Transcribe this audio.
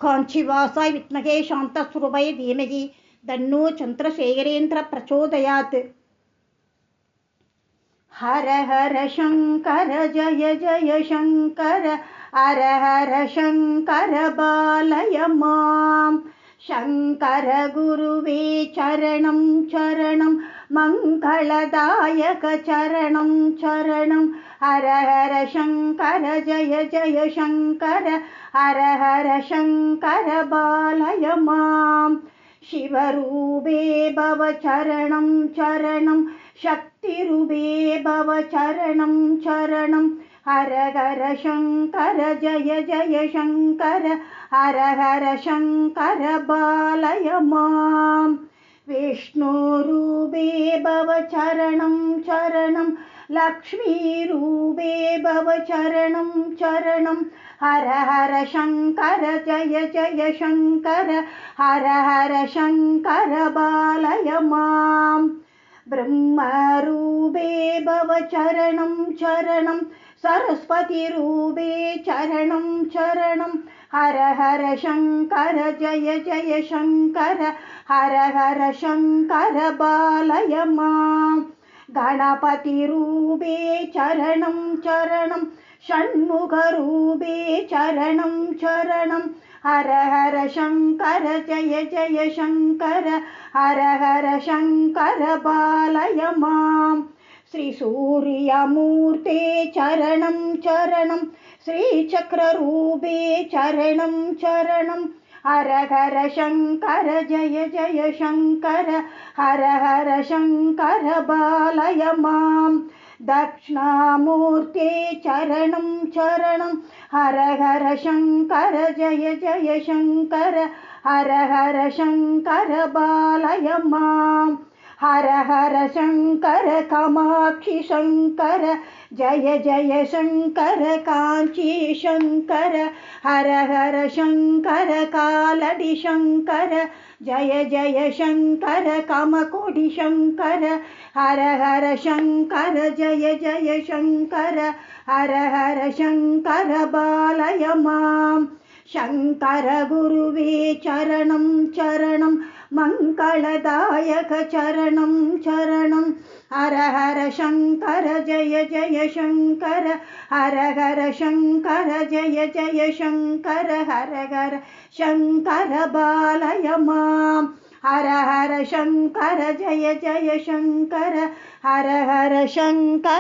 काञ्चीवासाय विद्महे शान्तस्वरूपाय धीमहि तन्नो चन्द्रशेखरेन्द्र प्रचोदयात्। हर हर शङ्कर जय जय शङ्कर हर हर शङ्कर बालय मां। शङ्कर गुरुवे चरणं चरणं मङ्गलदायक चरणं चरणं हर हर शङ्कर जय जय शङ्कर हर हर शङ्कर बालय मां। शिवरूपे भव चरणं चरणं शक्तिरूपे भव चरणं चरणं हर हर शङ्कर जय जय शङ्कर हर हर शङ्कर बालय मां। विष्णुरूपे भव चरणं चरणं लक्ष्मीरूपे भव चरणं चरणं हर हर शङ्कर जय जय शङ्कर हर हर शङ्कर बालय मां। ब्रह्मरूपे भव चरणं चरणं सरस्वतीरूपे चरणं चरणं हर हर शङ्कर जय जय शङ्कर हर हर शङ्कर बालय मां। गणपतिरूपे चरणं चरणं षण्मुखरूपे चरणं चरणं हर हर शङ्कर जय जय शङ्कर हर हर शङ्कर बालय मां। श्रीसूर्यमूर्ते चरणं चरणं श्रीचक्ररूपे चरणं चरणं हर हर शङ्कर जय जय शङ्कर हर हर शङ्कर बालय मां। दक्षिणामूर्ते चरणं चरणं हर हर शङ्कर जय जय शङ्कर हर हर शङ्कर बालय मां। हर हर शङ्कर कामाक्षि शङ्कर जय जय शङ्कर काञ्ची शङ्कर हर हर शङ्कर कालडि शङ्कर जय जय शङ्कर कामकोटि शङ्कर हर हर शङ्कर जय जय शङ्कर हर हर शङ्कर बालय मां। शङ्कर गुरुवे चरणं चरणं मङ्गलदायक चरणं चरणं हर हर शङ्कर जय जय शङ्कर हर हर शङ्कर जय जय शङ्कर हर हर शङ्कर बालय मां। हर हर शङ्कर जय जय शङ्कर हर हर शङ्कर।